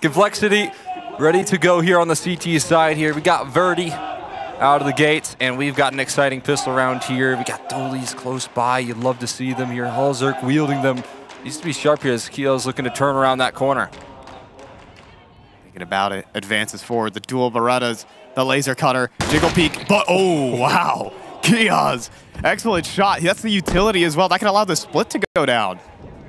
Complexity ready to go here on the CT side here. We got Verti out of the gates, and we've got an exciting pistol round here. We got Dolies close by. You'd love to see them here. Halzerk wielding them. Needs to be sharp here as Keoz looking to turn around that corner. Thinking about it, advances forward, the dual Berettas, the laser cutter, jiggle peek, but oh, wow. Keoz, excellent shot. That's the utility as well. That can allow the split to go down.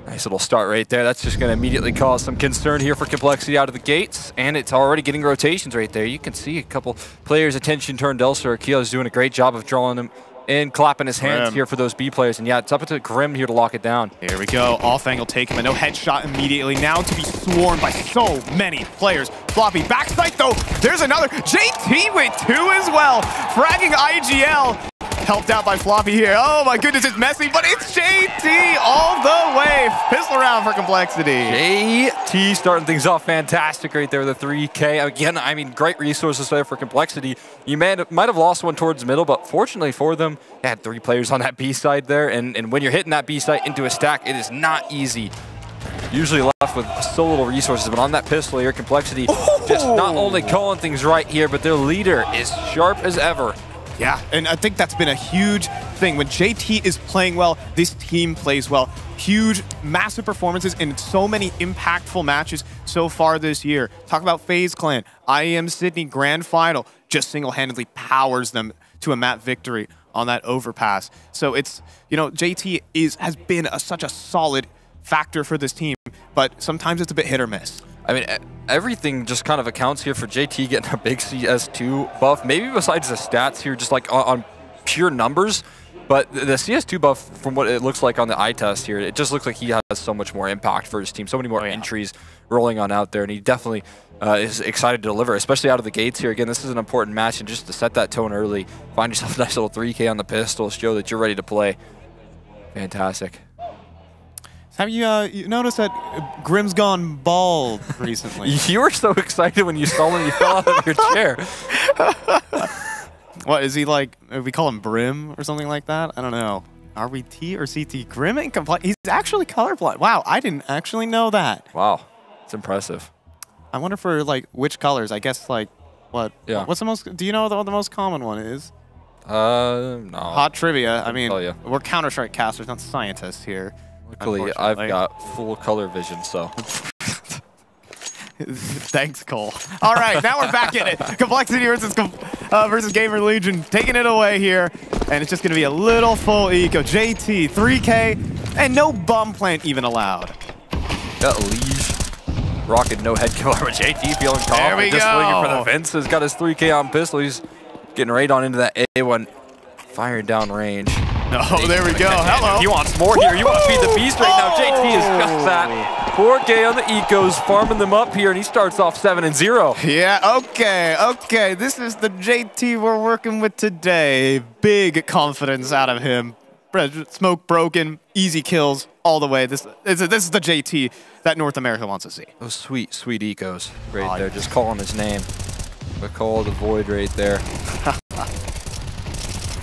Nice little start right there. That's just going to immediately cause some concern here for Complexity out of the gates, and it's already getting rotations right there. You can see a couple players' attention turned elsewhere. Keoz doing a great job of drawing them in, clapping his hands here for those B players, and yeah, it's up to Grim here to lock it down. Here we go. Off angle taken, but no headshot immediately. Now to be swarmed by so many players. Floppy backside though. There's another. JT with two as well. Fragging IGL. Helped out by Floppy here. Oh my goodness, it's messy, but it's JT all the way. Pistol round for Complexity. JT starting things off fantastic right there with a 3K. Again, I mean, great resources there for Complexity. You might have lost one towards the middle, but fortunately for them, they had 3 players on that B side there, and when you're hitting that B side into a stack, it is not easy. Usually left with so little resources, but on that pistol here, Complexity just not only calling things right here, but their leader is sharp as ever. Yeah, and I think that's been a huge thing. When JT is playing well, this team plays well. Huge, massive performances in so many impactful matches so far this year. Talk about FaZe Clan, IEM Sydney Grand Final, just single-handedly powers them to a map victory on that overpass. So it's, you know, JT has been such a solid factor for this team, but sometimes it's a bit hit or miss. I mean, everything just kind of accounts here for JT getting a big CS2 buff, maybe besides the stats here, just like on pure numbers. But the CS2 buff, from what it looks like on the eye test here, it just looks like he has so much more impact for his team, so many more entries rolling on out there, and he definitely is excited to deliver, especially out of the gates here. Again, this is an important match, and just to set that tone early, find yourself a nice little 3K on the pistol, show that you're ready to play. Fantastic. Have you noticed that Grim's gone bald recently? You were so excited when you saw him, you fell out of your chair. What, is he like, we call him Brim or something like that? I don't know. Are we T or CT? Grim ain't complain. He's actually colorblind. Wow, I didn't actually know that. Wow, it's impressive. I wonder for like which colors. I guess like what? Yeah. What's the most? Do you know what the most common one is? No. Hot trivia. I mean, we're Counter-Strike casters, not scientists here. Luckily, I've got full color vision, so. Thanks, Cole. All right, now we're back in it. Complexity versus GamerLegion, taking it away here. And it's just going to be a little full eco. JT, 3K, and no bomb plant even allowed. Got Liege rocking no head killer, but JT feeling confident. Just swinging for the fences. Got his 3K on pistol. He's getting right on into that A1, firing down range. Oh, there we go. Hello. He wants more here. You want to feed the beast right now. JT is just that. 4K on the ecos, farming them up here, and he starts off 7-0. Yeah, okay. This is the JT we're working with today. Big confidence out of him. Smoke broken, easy kills all the way. This is the JT that North America wants to see. Those sweet, sweet ecos right there. Just calling his name. The call of the void right there.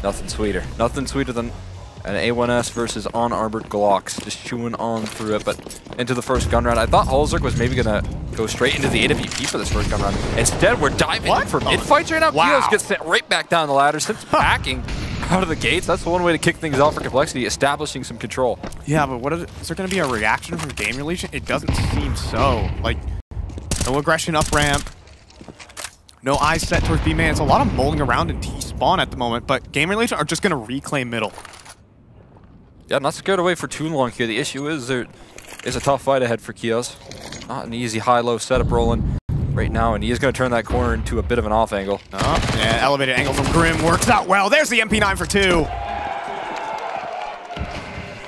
Nothing sweeter. Nothing sweeter than an A1S versus unarmored Glocks. Just chewing on through it, but into the first gun round. I thought Halzerk was maybe going to go straight into the AWP for this first gun round. Instead, we're diving in for mid-fights right now. Keoz gets sent right back down the ladder, since backing out of the gates. That's one way to kick things off for Complexity, establishing some control. Yeah, but what is there going to be a reaction from GamerLegion? It doesn't seem so. Like, no aggression up ramp. No eyes set towards B-man. It's a lot of mulling around in T-spawn at the moment, but GamerLegion are just going to reclaim middle. Yeah, not scared away for too long here. The issue is there is a tough fight ahead for Keoz. Not an easy high-low setup rolling right now, and he is going to turn that corner into a bit of an off angle. Yeah, elevated angle from Grim works out well. There's the MP9 for 2.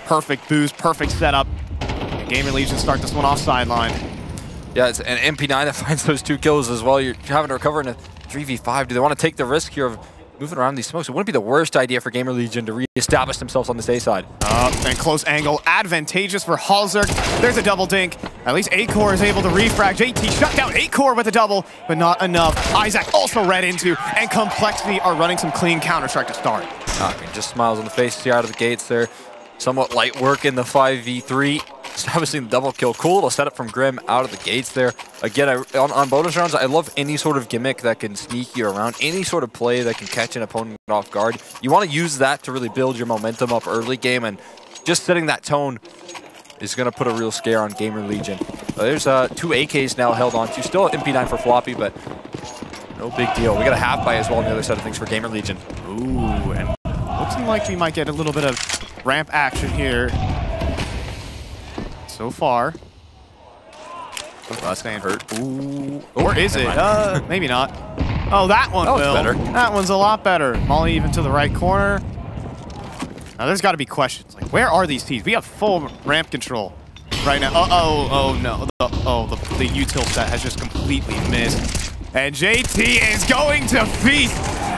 Perfect boost, perfect setup. And GamerLegion start this one off sideline. Yeah, it's an MP9 that finds those 2 kills as well. You're having to recover in a 3v5. Do they want to take the risk here of moving around these smokes? It wouldn't be the worst idea for GamerLegion to re-establish themselves on this A side. And close angle, advantageous for Halzerk. There's a double dink. At least A-Core is able to refrag. JT shut down A-Core with a double, but not enough. Isaac also read into, and Complexity are running some clean Counter-Strike to start. Just smiles on the face here out of the gates there. Somewhat light work in the 5v3. establishing the double kill. Cool little setup from Grim out of the gates there. Again, on bonus rounds, I love any sort of gimmick that can sneak you around, any sort of play that can catch an opponent off guard. You want to use that to really build your momentum up early game, and just setting that tone is going to put a real scare on GamerLegion. There's 2 AKs now held on to. Still MP9 for Floppy, but no big deal. We got a half buy as well on the other side of things for GamerLegion. Ooh, and looking like we might get a little bit of ramp action here. So far. Oh, that's gonna hurt. Ooh. Or is it? Maybe not. Oh, that one will. Better. That one's a lot better. Molly even to the right corner. Now there's got to be questions. Like, where are these teams? We have full ramp control right now. Oh no. The util set has just completely missed. And JT is going to feast.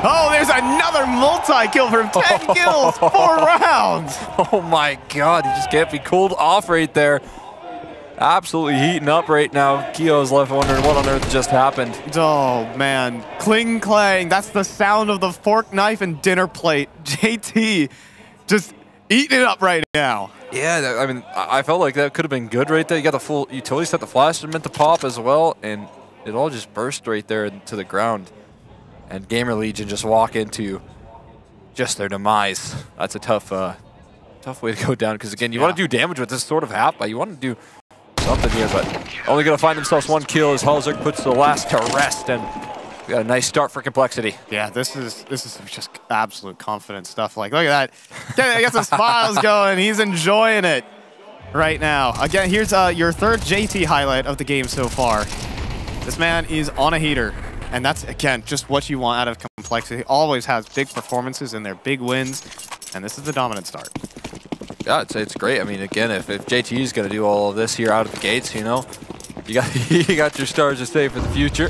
Oh, there's another multi-kill from 10 kills, 4 rounds. Oh my god, he just can't be cooled off right there. Absolutely heating up right now. Keoz left wondering what on earth just happened. Oh man, cling clang. That's the sound of the fork, knife, and dinner plate. JT just eating it up right now. Yeah, I mean, I felt like that could have been good right there. You got the full utility set, the flash meant to pop as well, and it all just burst right there to the ground. And GamerLegion just walk into just their demise. That's a tough way to go down, because again, you want to do damage with this sort of half, but you want to do something here, but only going to find themselves 1 kill as Halzerk puts the last to rest, and we got a nice start for Complexity. Yeah, this is just absolute confident stuff. Like, look at that. Get some smiles going. He's enjoying it right now. Again, here's your 3rd JT highlight of the game so far. This man is on a heater, and that's, again, just what you want out of Complexity. Always has big performances and their big wins, and this is the dominant start. Yeah, I'd say it's great. I mean, again, if JT is going to do all of this here out of the gates, you know, you got your stars to save for the future.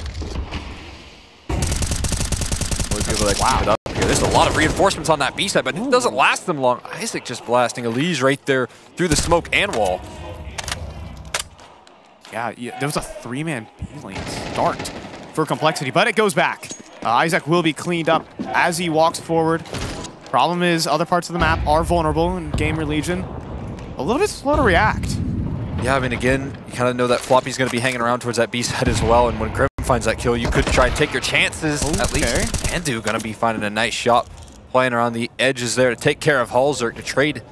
We'll be able to keep it up here. There's a lot of reinforcements on that B side, but it doesn't last them long. Isaac just blasting Elise right there through the smoke and wall. Yeah, there was a 3-man B-lane start for Complexity, but it goes back. Isaac will be cleaned up as he walks forward. Problem is, other parts of the map are vulnerable, and GamerLegion a little bit slow to react. Yeah, I mean, again, you kind of know that Floppy's going to be hanging around towards that B side as well, and when Grim finds that kill, you could try and take your chances. Okay. At least Andu going to be finding a nice shot, playing around the edges there to take care of Halzerk to trade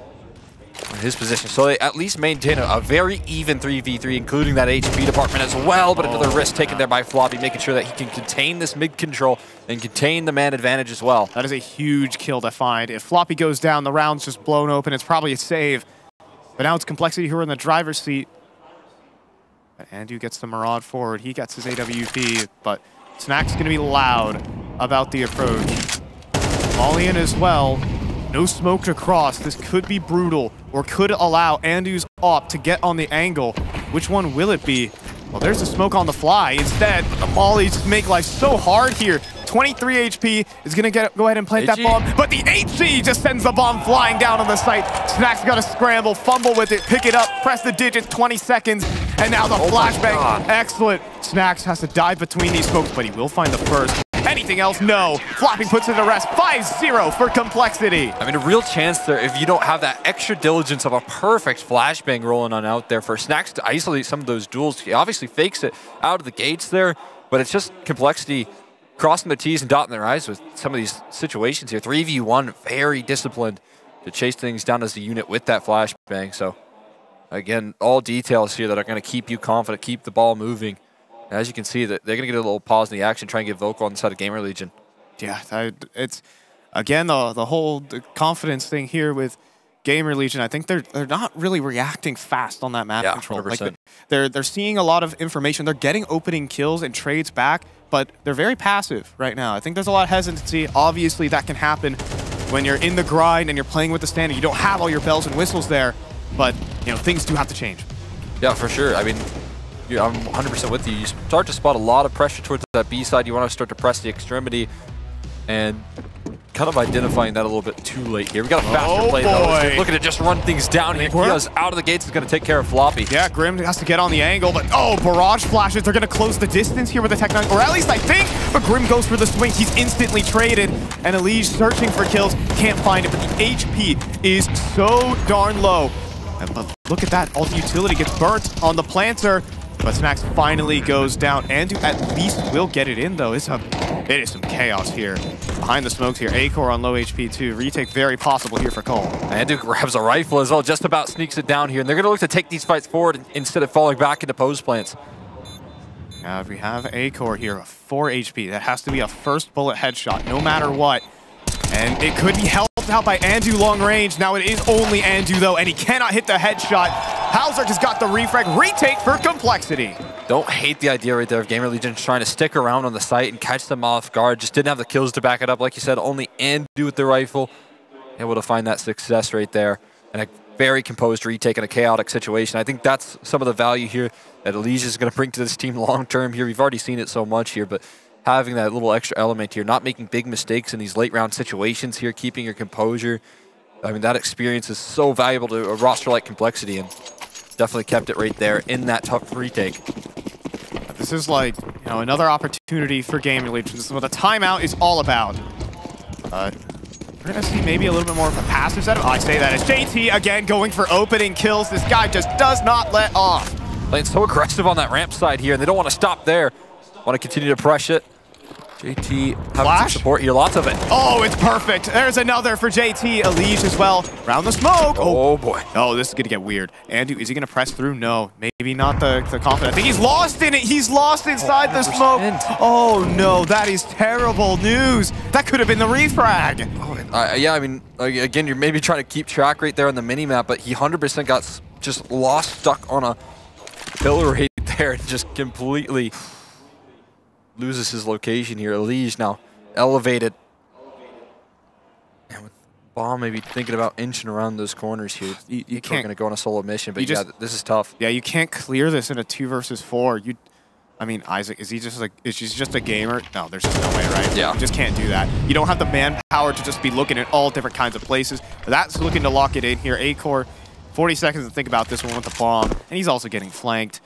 his position. So they at least maintain a very even 3v3, including that HP department as well, but another risk taken there by Floppy, making sure that he can contain this mid control and contain the man advantage as well. That is a huge kill to find. If Floppy goes down, the round's just blown open. It's probably a save. But now it's Complexity who are in the driver's seat. Andu gets the Maraude forward. He gets his AWP, but Snack's going to be loud about the approach. Molly in as well. No smoke to cross. This could be brutal, or could allow Andu's op to get on the angle. Which one will it be? Well, there's a smoke on the fly instead, but the Mollies make life so hard here. 23 HP is going to go ahead and plant that bomb, but the HC just sends the bomb flying down on the site. Snack's got to scramble, fumble with it, pick it up, press the digits, 20 seconds, and now the flashbang. Excellent. Snacks has to dive between these smokes, but he will find the first. Anything else? No. Floppy puts it to rest. 5-0 for Complexity. I mean, a real chance there if you don't have that extra diligence of a perfect flashbang rolling on out there for Snacks to isolate some of those duels. He obviously fakes it out of the gates there, but it's just Complexity crossing their T's and dotting their I's with some of these situations here. 3v1, very disciplined to chase things down as a unit with that flashbang. So, again, all details here that are going to keep you confident, keep the ball moving. As you can see, that they're going to get a little pause in the action, try and get vocal on the side of GamerLegion. Yeah, it's, again, the whole confidence thing here with GamerLegion. I think they're not really reacting fast on that map control. 100%. Like they're seeing a lot of information. They're getting opening kills and trades back, but they're very passive right now. I think there's a lot of hesitancy. Obviously, that can happen when you're in the grind and you're playing with the standard. You don't have all your bells and whistles there, but you know things do have to change. Yeah, for sure. I mean, I'm 100% with you. You start to spot a lot of pressure towards that B side. You want to start to press the extremity, and kind of identifying that a little bit too late here. We got a faster play though. Looking to just run things down here. Keoz out of the gates is going to take care of Floppy. Yeah, Grim has to get on the angle, but barrage flashes. They're going to close the distance here with the Tech 9, or at least I think. But Grim goes for the swing. He's instantly traded, and Elige searching for kills. Can't find it, but the HP is so darn low. But look at that. All the utility gets burnt on the planter. But Snacks finally goes down. Andu at least will get it in, though. It is some chaos here. Behind the smokes here. Acor on low HP, too. Retake very possible here for Cole. Andu grabs a rifle as well, just about sneaks it down here. And they're going to look to take these fights forward instead of falling back into pose plants. Now, if we have Acor here, a 4 HP, that has to be a first bullet headshot, no matter what. And it could be helped out by Andu long range. Now it is only Andu, though, and he cannot hit the headshot. Hauser just got the refrag. Retake for Complexity. Don't hate the idea right there of GamerLegion trying to stick around on the site and catch them off guard. Just didn't have the kills to back it up. Like you said, only Andu with the rifle. Able to find that success right there. And a very composed retake in a chaotic situation. I think that's some of the value here that ESL is going to bring to this team long term here. We've already seen it so much here, but having that little extra element here, not making big mistakes in these late round situations here, keeping your composure. I mean, that experience is so valuable to a roster like Complexity, and definitely kept it right there in that tough retake. This is like, you know, another opportunity for GamerLegion. This is what a timeout is all about. We're going to see maybe a little bit more of a passive setup. I say that as JT again going for opening kills. This guy just does not let off. Playing so aggressive on that ramp side here, and they don't want to stop there. Want to continue to press it. JT having some support here, lots of it. Oh, it's perfect. There's another for JT. ESL as well. Round the smoke. Oh boy. Oh, this is going to get weird. Andu, is he going to press through? No. Maybe not the confidence. I think he's lost in it. He's lost inside the smoke. Oh, no. That is terrible news. That could have been the refrag. Oh, yeah, I mean, again, you're maybe trying to keep track right there on the mini-map, but he 100% got just lost, stuck on a pillar right there and just completely loses his location here. ESL now elevated. And with Bomb maybe thinking about inching around those corners here. You can't going to go on a solo mission, but yeah, this is tough. Yeah, you can't clear this in a 2 versus 4. I mean, Isaac, is he just a gamer? No, there's just no way, right? Yeah. You just can't do that. You don't have the manpower to just be looking at all different kinds of places. That's looking to lock it in here. Acor, 40 seconds to think about this one with the bomb. And he's also getting flanked.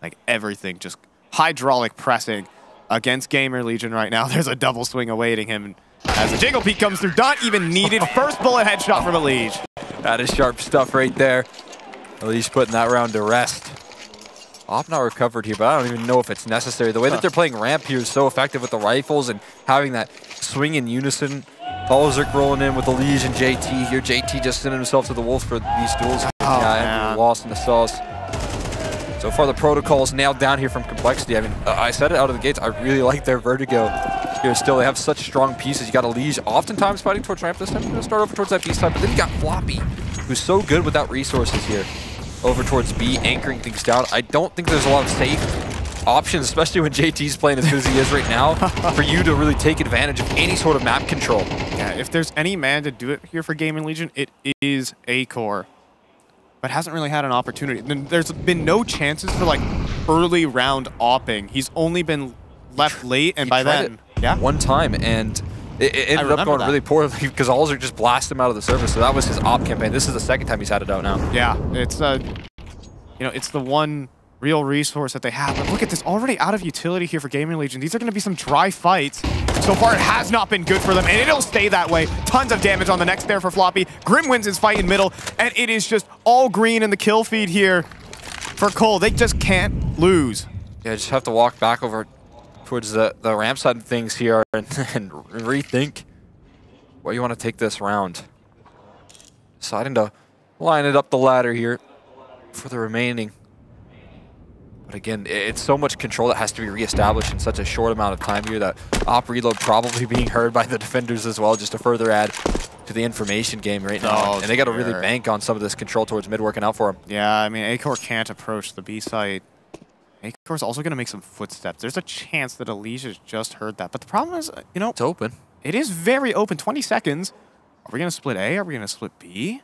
Like everything, just hydraulic pressing against GamerLegion right now. There's a double swing awaiting him. As the Jingle Peak comes through, not even needed. First bullet headshot from ESL. That is sharp stuff right there. ESL putting that round to rest. Op now recovered here, but I don't even know if it's necessary. The way that they're playing ramp here is so effective with the rifles and having that swing in unison. Balzerk rolling in with ESL and JT here. JT just sending himself to the wolf for these duels. Yeah, and lost in the sauce. So far, the protocol's nailed down here from Complexity. I mean, I said it out of the gates. I really like their Vertigo here still. They have such strong pieces. You got ESL oftentimes fighting towards ramp. This time, going to start over towards that B side. But then you got Floppy, who's so good without resources here. Over towards B, anchoring things down. I don't think there's a lot of safe options, especially when JT's playing as good as he is right now, for you to really take advantage of any sort of map control. Yeah, if there's any man to do it here for GamerLegion, it is Acor. But hasn't really had an opportunity. There's been no chances for like early round opping. He's only been left late, and by then, one time, and it ended up going really poorly because Alzer just blasted him out of the server. So that was his op campaign. This is the second time he's had it out now. Yeah, it's you know, it's the one real resource that they have. But look at this, already out of utility here for GamerLegion. These are going to be some dry fights. So far, it has not been good for them, and it'll stay that way. Tons of damage on the next there for Floppy. Grim wins his fight in middle, and it is just all green in the kill feed here for Cole. They just can't lose. Yeah, just have to walk back over towards the ramp side of things here and rethink what you want to take this round. Deciding to line it up the ladder here for the remaining. But again, it's so much control that has to be reestablished in such a short amount of time here. That op reload probably being heard by the defenders as well, just to further add to the information game right now. And they got to really bank on some of this control towards mid working out for them. Yeah, I mean, Acor can't approach the B site. Acor's also going to make some footsteps. There's a chance that ESL just heard that. But the problem is, you know, it's open. It is very open. 20 seconds. Are we going to split A? Are we going to split B?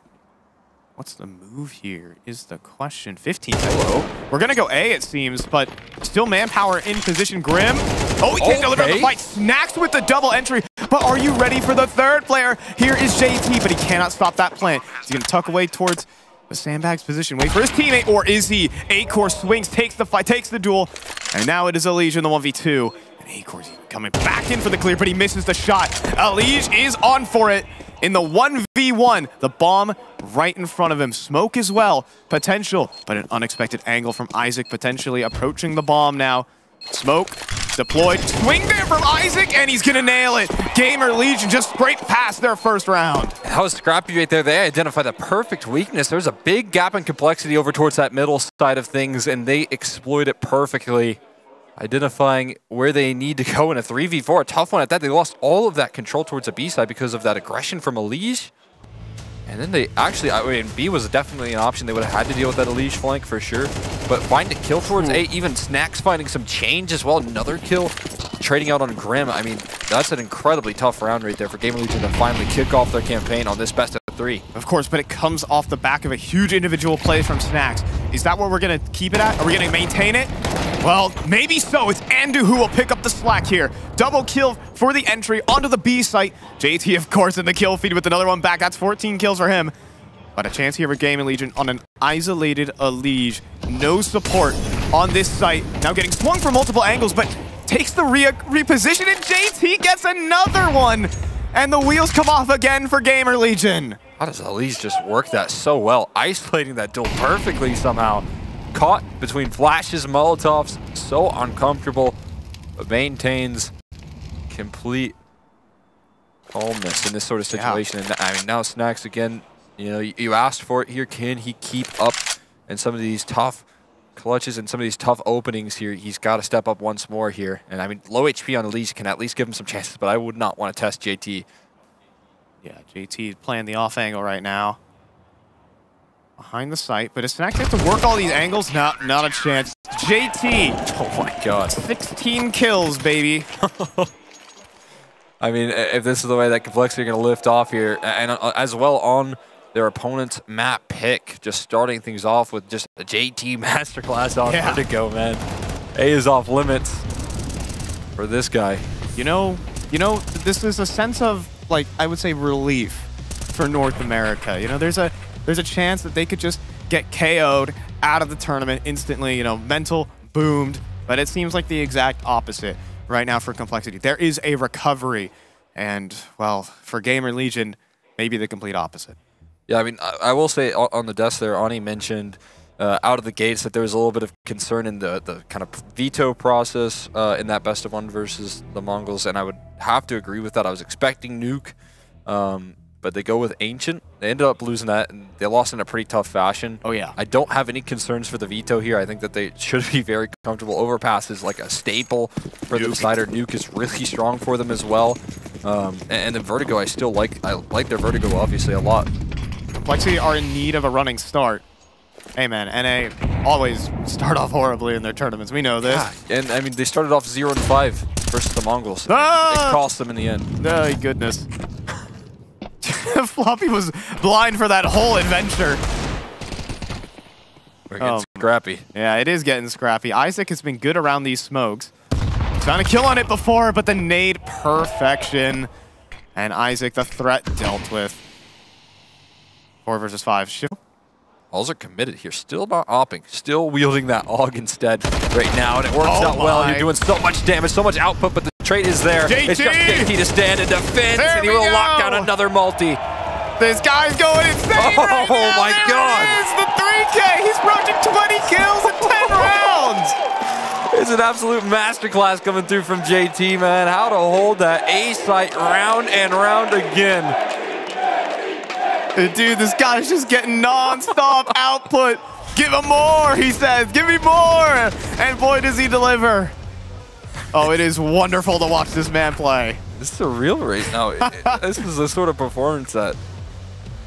What's the move here is the question. 15 seconds. We're going to go A, it seems, but still manpower in position. Grim. Oh, he can't deliver the fight. Snacks with the double entry. But are you ready for the third player? Here is JT, but he cannot stop that plant. He's going to tuck away towards the sandbags position. Wait for his teammate, or is he? Acor swings, takes the fight, takes the duel. And now it is ESL in the 1v2. Acor's coming back in for the clear, but he misses the shot. Elige is on for it in the 1v1. The bomb right in front of him. Smoke as well. Potential, but an unexpected angle from Isaac potentially approaching the bomb now. Smoke deployed. Swing there from Isaac, and he's going to nail it. GamerLegion just scraped past their first round. That was scrappy right there. They identified the perfect weakness. There's a big gap in complexity over towards that middle side of things, and they exploit it perfectly. Identifying where they need to go in a 3v4, a tough one at that. They lost all of that control towards the B side because of that aggression from Elige. And then they actually, I mean, B was definitely an option. They would have had to deal with that Elige flank for sure. But find a kill towards A, even Snacks finding some change as well. Another kill, trading out on Grim. I mean, that's an incredibly tough round right there for GamerLegion to finally kick off their campaign on this best of 3. Of course, but it comes off the back of a huge individual play from Snacks. Is that where we're going to keep it at? Are we going to maintain it? Well, maybe so. It's Andu who will pick up the slack here. Double kill for the entry onto the B site. JT, of course, in the kill feed with another one back. That's 14 kills for him. But a chance here for GamerLegion on an isolated Elige. No support on this site. Now getting swung from multiple angles, but takes the reposition, and JT gets another one. And the wheels come off again for GamerLegion. How does Elige just work that so well? Isolating that duel perfectly somehow. Caught between flashes, Molotovs, so uncomfortable, but maintains complete calmness in this sort of situation. Yeah. And I mean, now Snacks again, you know, you asked for it here. Can he keep up in some of these tough clutches and some of these tough openings here? He's got to step up once more here. And I mean, low HP on Elige can at least give him some chances, but I would not want to test JT. Yeah, JT playing the off angle right now. Behind the site, but does Snacks have to work all these angles? No, not a chance. JT! Oh my god. 16 kills, baby. I mean, if this is the way that complexity are going to lift off here, and as well on their opponent's map pick, just starting things off with just a JT masterclass on Vertigo, man. A is off limits for this guy. You know, this is a sense of, like, I would say relief for North America. You know, there's a chance that they could just get KO'd out of the tournament instantly, you know, mental boomed, but it seems like the exact opposite right now for complexity. There is a recovery, and, well, for GamerLegion, maybe the complete opposite. Yeah, I mean, I will say on the desk there, Ani mentioned out of the gates that there was a little bit of concern in the kind of veto process in that best of 1 versus the Mongols, and I would have to agree with that. I was expecting Nuke, but they go with Ancient. They ended up losing that, and they lost in a pretty tough fashion. Oh, yeah. I don't have any concerns for the veto here. I think that they should be very comfortable. Overpass is like a staple for the decider. Nuke is really strong for them as well. And then Vertigo, I like their Vertigo, obviously, a lot. Complexity are in need of a running start. Hey, man, NA always start off horribly in their tournaments. We know this. Yeah, and, I mean, they started off 0-5 versus the Mongols. It cost them in the end. Oh, goodness. Floppy was blind for that whole adventure. We're getting scrappy. Yeah, it is getting scrappy. Isaac has been good around these smokes. Trying to kill on it before, but the nade perfection. And Isaac, the threat dealt with. 4 versus 5. Shiv. Alls are committed here. Still not opping. Still wielding that AUG instead right now. And it works out well. You're doing so much damage, so much output, but the trade is there. JT! It's just JT to stand in defense, and he will lock down another multi. This guy's going insane right now. Oh my god. It is the 3K. He's approaching 20 kills in 10 rounds. It's an absolute masterclass coming through from JT, man. How to hold that A site round and round again. Dude, this guy's just getting non-stop output. Give him more, he says. Give me more. And boy, does he deliver. Oh, it is wonderful to watch this man play. This is surreal right now. This is the sort of performance that,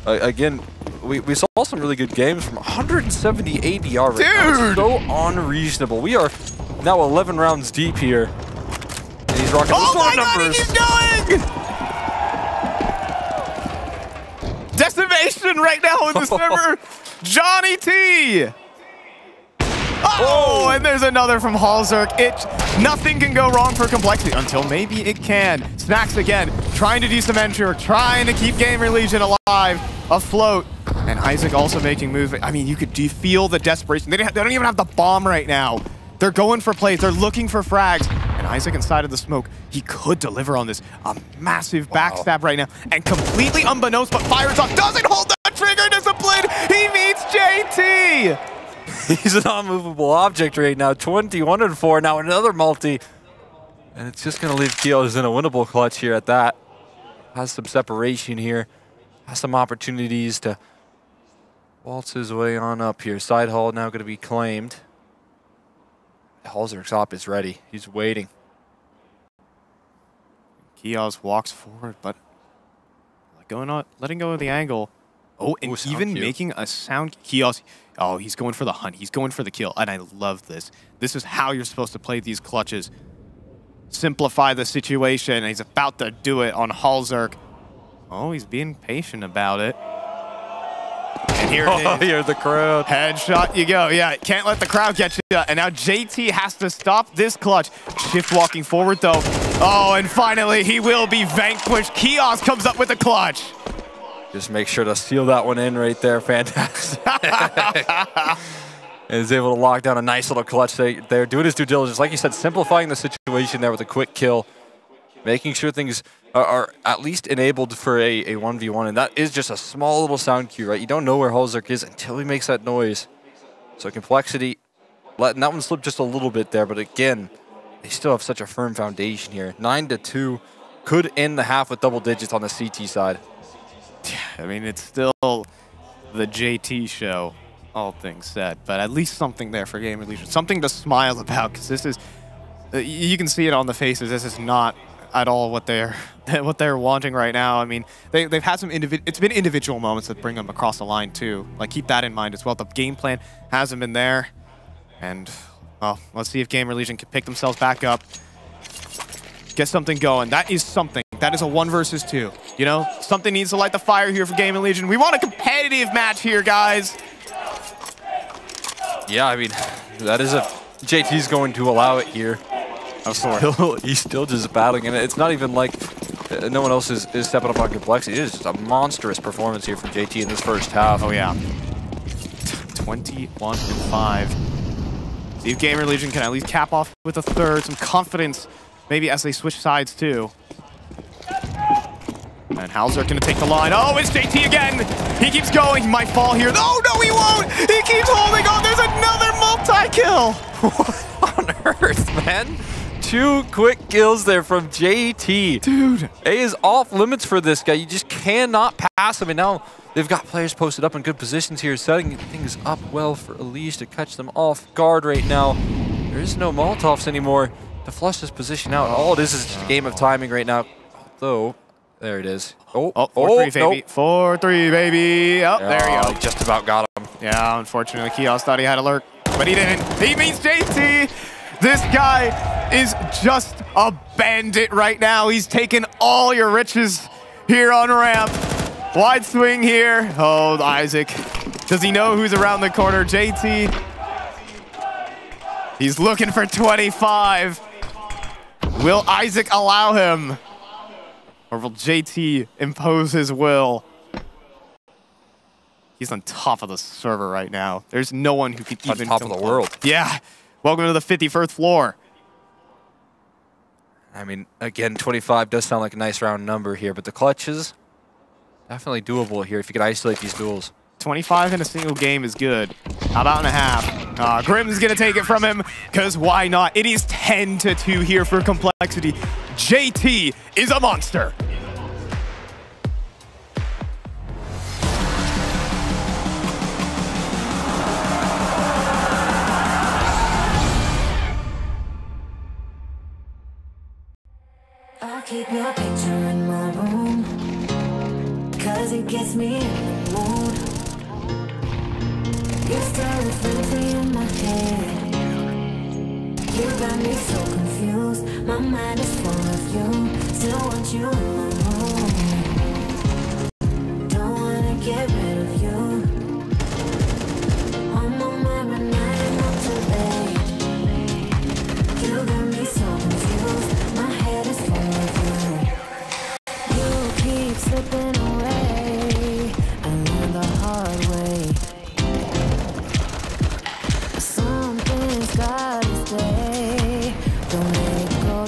again, we saw some really good games from 170 ADR right now. It's so unreasonable. We are now 11 rounds deep here. And he's rocking the sword numbers. He keeps going! Decimation right now in the server. Johnny T. Oh, and there's another from Halzerk. Nothing can go wrong for complexity until maybe it can. Snacks again, trying to do some entry, trying to keep GamerLegion alive, afloat. And Isaac also making moves. I mean, do you feel the desperation? They don't even have the bomb right now. They're going for plays. They're looking for frags. And Isaac inside of the smoke. He could deliver on this. A massive backstab right now. And completely unbeknownst, but fires off. Doesn't hold the trigger discipline. He meets JT. He's an unmovable object right now. 21-4. Now another multi. And it's just going to leave Keoz in a winnable clutch here at that. Has some separation here. Has some opportunities to waltz his way on up here. Side hull now going to be claimed. Halzer's op is ready. He's waiting. Keoz walks forward, but letting go of the angle. Oh, and even making a sound. Keoz, oh, he's going for the hunt. He's going for the kill, and I love this. This is how you're supposed to play these clutches. Simplify the situation, and he's about to do it on Halzer. Oh, he's being patient about it. And here it is. Here's the crowd. Headshot you go. Yeah, can't let the crowd get you. And now JT has to stop this clutch. Shift walking forward, though. Oh, and finally, he will be vanquished. Keoz comes up with the clutch. Just make sure to seal that one in right there. Fantastic. And is able to lock down a nice little clutch there. Doing his due diligence. Like you said, simplifying the situation there with a quick kill. Making sure things are at least enabled for a 1v1. And that is just a small little sound cue, right? You don't know where Halzer is until he makes that noise. So Complexity, letting that one slip just a little bit there. But again, they still have such a firm foundation here. 9-2 could end the half with double digits on the CT side. I mean, it's still the JT show, all things said. But at least something there for GamerLegion. Something to smile about, because this is, you can see it on the faces. This is not at all what they're wanting right now. I mean, they've had some it's been individual moments that bring them across the line too. Like, keep that in mind as well. The game plan hasn't been there, and well, let's see if GamerLegion can pick themselves back up, get something going. That is something. That is a 1 versus 2. You know, something needs to light the fire here for GamerLegion. We want a competitive match here, guys. Yeah, I mean, that is JT's going to allow it here. He's still just battling, and it's not even like no one else is stepping up on Complexity. It is just a monstrous performance here from JT in this first half. Oh, yeah. 21-5. See if GamerLegion can at least cap off with a third. Some confidence, maybe, as they switch sides, too. And Halzer going to take the line. Oh, it's JT again. He keeps going. He might fall here. Oh, no, he won't. He keeps holding on. There's another multi-kill. What on earth, man? 2 quick kills there from JT. Dude. A is off limits for this guy. You just cannot pass him. And now they've got players posted up in good positions here, setting things up well for Elise to catch them off guard right now. There is no Molotovs anymore to flush this position out. All it is just a game of timing right now. Although, there it is. Oh, 4-3, baby. Nope. 4-3, baby. Oh, there you go. Just about got him. Yeah, unfortunately, Keoz thought he had a lurk, but he didn't. He meets JT. This guy is just a bandit right now. He's taken all your riches here on ramp. Wide swing here. Oh, Isaac. Does he know who's around the corner? JT. He's looking for 25. Will Isaac allow him? Or will JT impose his will? He's on top of the server right now. There's no one who can even... On top of the world. Yeah. Welcome to the 51st floor. I mean, again, 25 does sound like a nice round number here, but the clutches, definitely doable here if you can isolate these duels. 25 in a single game is good. How about in a half? Grim's going to take it from him, because why not? It is 10-2 here for Complexity. JT is a monster. I'll keep your picture in my room, 'cause it gets me in the mood. You're still a fantasy in my head. You got me so confused. My mind is full of you. Still want you in my room. Don't wanna get rid of you. On my mind right now, I'm up to bed. You got me so confused. My head is full of you. You keep slipping away. I learned the hard way. Something's gotta stay. Don't let it go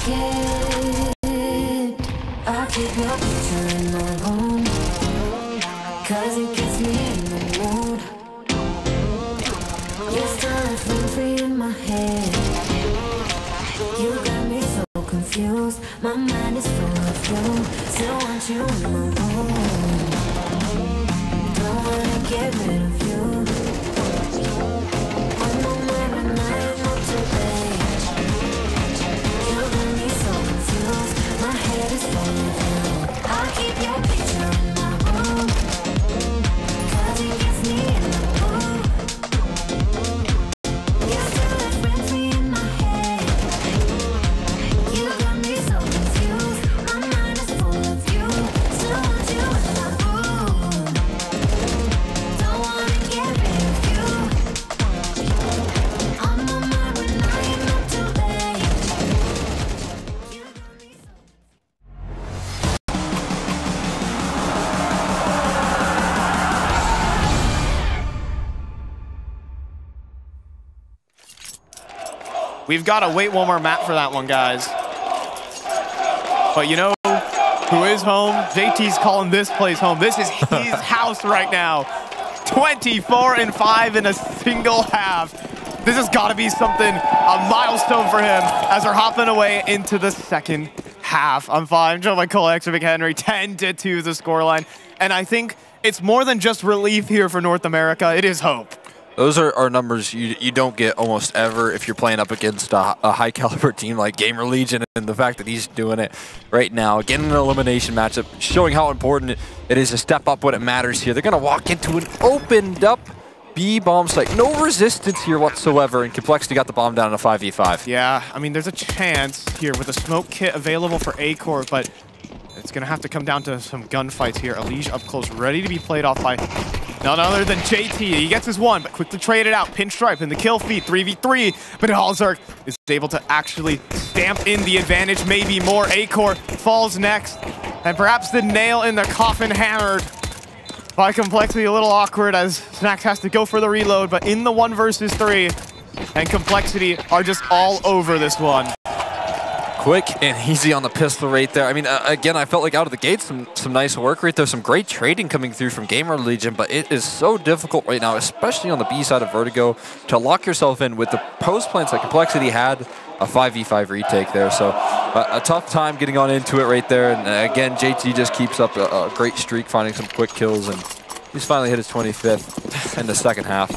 it. I'll keep your picture in my room, 'cause it gets me in the mood. You're still free in my head. You got me so confused. My mind is full of you. Still want you in my room. Don't wanna get rid of you. I'm on my mind, not too late. You got me so confused. My head is full of you. I'll keep your picture in my room, 'cause it gets me in the mood. You're still free in my head. You got me so confused. My mind is full of you. Still want you in my room. Don't wanna get rid of you. I'm on my way, now you're not too late. You got me so. We've got to wait one more map for that one, guys. But you know who is home? JT's calling this place home. This is his house right now. 24-5 in a single half. This has got to be something, a milestone for him as they're hopping away into the second half. I'm fine. Joe Michael, Extra Big Henry, 10-2 the scoreline. And I think it's more than just relief here for North America. It is hope. Those are numbers you don't get almost ever if you're playing up against a high caliber team like GamerLegion, and the fact that he's doing it right now, getting an elimination matchup, showing how important it is to step up when it matters here. They're going to walk into an opened up B bomb site. No resistance here whatsoever, and Complexity got the bomb down in a 5v5. Yeah, I mean, there's a chance here with a smoke kit available for A-Core, but it's going to have to come down to some gunfights here. Elige up close, ready to be played off by none other than JT. He gets his one, but quickly traded out. Pinstripe in the kill feed, 3v3. But Halzark is able to actually stamp in the advantage, maybe more. A-Core falls next, and perhaps the nail in the coffin hammered by Complexity. A little awkward as Snacks has to go for the reload, but in the 1 versus 3, and Complexity are just all over this one. Quick and easy on the pistol right there. I mean, again, I felt like out of the gate, some nice work right there. Some great trading coming through from GamerLegion, but it is so difficult right now, especially on the B side of Vertigo, to lock yourself in with the post plants that Complexity had. A 5v5 retake there, so a tough time getting on into it right there. And again, JT just keeps up a great streak, finding some quick kills, and he's finally hit his 25th in the second half.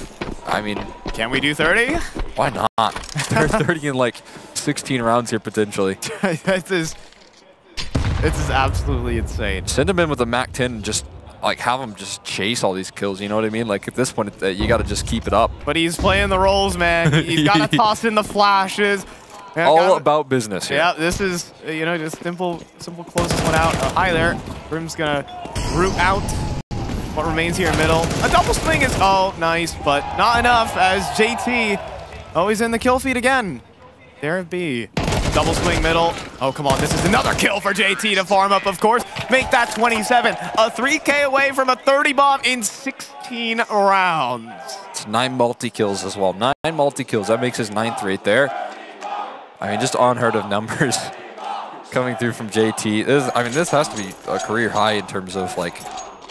I mean, can we do 30? Why not? They're 30 in like 16 rounds here potentially. This is absolutely insane. Send him in with a MAC-10 and just like have him just chase all these kills, you know what I mean? Like at this point, you got to just keep it up. But he's playing the roles, man. He's got to toss in the flashes. Yeah, all about business here. Yeah, this is, you know, just simple close this one out. Hi there. Brim's going to root out what remains here in middle. A double swing is, oh, nice, but not enough as JT, oh, he's in the kill feed again. There it be. Double swing middle. Oh, come on. This is another kill for JT to farm up, of course. Make that 27. A 3K away from a 30 bomb in 16 rounds. It's 9 multi-kills as well. 9 multi-kills. That makes his 9th right there. I mean, just unheard of numbers coming through from JT. I mean, this has to be a career high in terms of, like,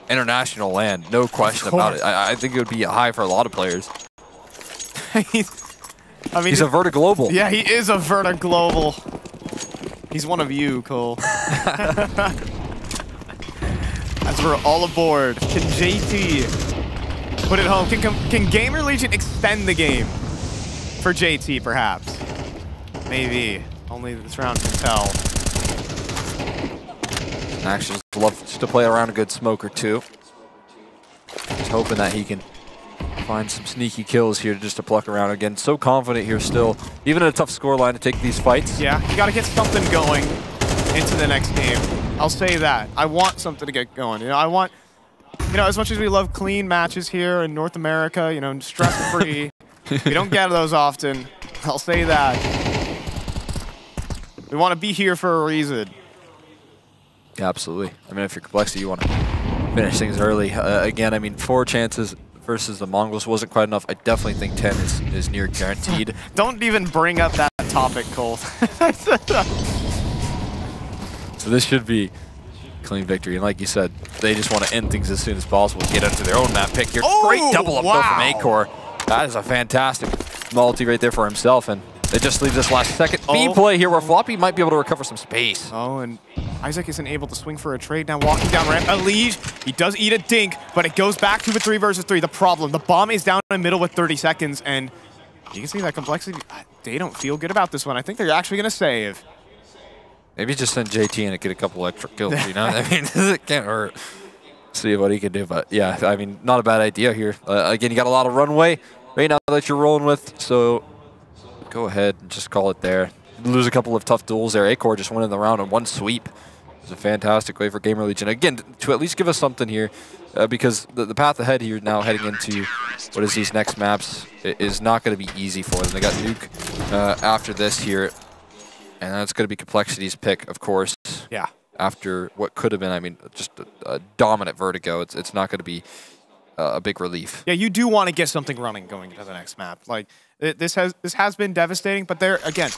international land. No question about it. I think it would be a high for a lot of players. I mean, he's a Vertiglobal. Yeah, he is a Vertiglobal. He's one of you, Cole. As we're all aboard, can JT put it home? Can GamerLegion extend the game for JT, perhaps? Maybe. Only this round can tell. Actually, loves to play around a good smoke or two. Just hoping that he can find some sneaky kills here just to pluck around again. So confident here still, even in a tough scoreline to take these fights. Yeah, you got to get something going into the next game. I'll say that. I want something to get going. You know, I want, you know, as much as we love clean matches here in North America, you know, stress-free, we don't get those often. I'll say that. We want to be here for a reason. Yeah, absolutely. I mean, if you're Complexity, you want to finish things early. Again, I mean, 4 chances versus the Mongols wasn't quite enough. I definitely think 10 is near guaranteed. Don't even bring up that topic, Cole. So this should be clean victory. And like you said, they just want to end things as soon as possible. Get into their own map pick here. Oh, great double up though from wow. Acor. That is a fantastic multi right there for himself. And they just leave this last second B play here where Floppy might be able to recover some space. Oh, and Isaac isn't able to swing for a trade now, walking down ramp. Elige, he does eat a dink, but it goes back to a 3 versus 3. The problem, the bomb is down in the middle with 30 seconds, and you can see that complexity. They don't feel good about this one. I think they're actually going to save. Maybe just send JT and get a couple extra kills, you know? I mean, it can't hurt. See what he can do, but yeah, I mean, not a bad idea here. Again, you got a lot of runway right now that you're rolling with, so go ahead and just call it there. Lose a couple of tough duels there. Acor just winning the round on one sweep. It's a fantastic way for GamerLegion. Again, to at least give us something here, because the path ahead here now heading into what is these next maps is not going to be easy for them. They got Nuke after this here, and that's going to be Complexity's pick, of course. Yeah. After what could have been, I mean, just a dominant Vertigo. It's not going to be a big relief. Yeah, you do want to get something running going into the next map. Like, this has been devastating, but they're, again,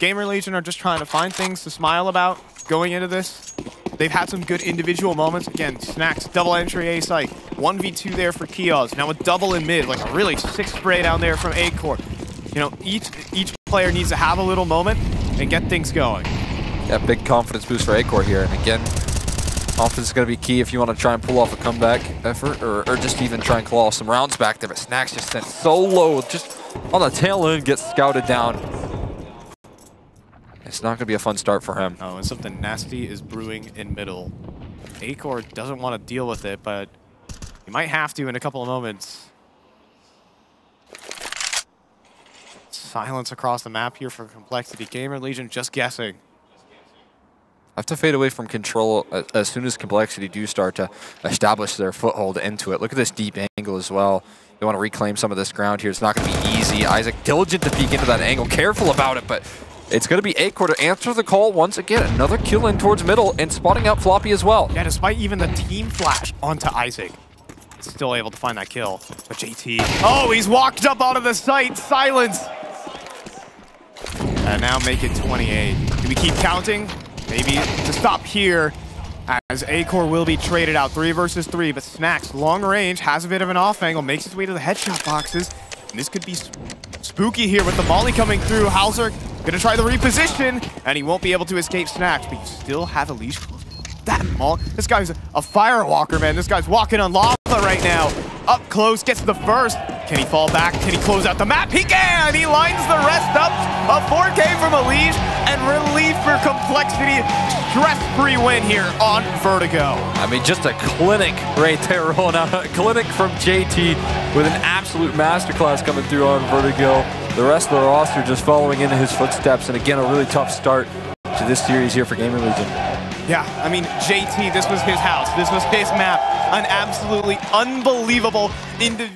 GamerLegion are just trying to find things to smile about going into this. They've had some good individual moments. Again, Snacks, double entry A site. 1v2 there for Keoz. Now a double in mid, like a really sick spray down there from Acor. You know, each player needs to have a little moment and get things going. Yeah, big confidence boost for Acor here. And again, confidence is going to be key if you want to try and pull off a comeback effort or just even try and claw some rounds back there. But Snacks just sent so low, just on the tail end, gets scouted down. It's not going to be a fun start for him. Oh, and something nasty is brewing in middle. Acor doesn't want to deal with it, but he might have to in a couple of moments. Silence across the map here for Complexity. GamerLegion just guessing. Have to fade away from control as soon as Complexity do start to establish their foothold into it. Look at this deep angle as well. They want to reclaim some of this ground here. It's not going to be easy. Isaac diligent to peek into that angle. Careful about it, but it's going to be Acor to answer the call once again. Another kill in towards middle and spotting out Floppy as well. Yeah, despite even the team flash onto Isaac, still able to find that kill. But JT, oh, he's walked up out of the site. Silence. And now make it 28. Do we keep counting? Maybe to stop here, as Acor will be traded out 3 versus 3, but Snacks, long range, has a bit of an off angle, makes his way to the headshot boxes, and this could be spooky here with the molly coming through. Hauser gonna try the reposition, and he won't be able to escape Snacks, but you still have a leash. That mall, this guy's a firewalker, man. This guy's walking on lava right now. Up close, gets the first. Can he fall back? Can he close out the map? He can! He lines the rest up. A 4K from Elige and relief for Complexity. Stress-free win here on Vertigo. I mean, just a clinic right there rolling out. A clinic from JT with an absolute masterclass coming through on Vertigo. The rest of the roster just following in his footsteps. And again, a really tough start to this series here for GamerLegion. Yeah, I mean, JT, this was his house. This was his map. An absolutely unbelievable individual.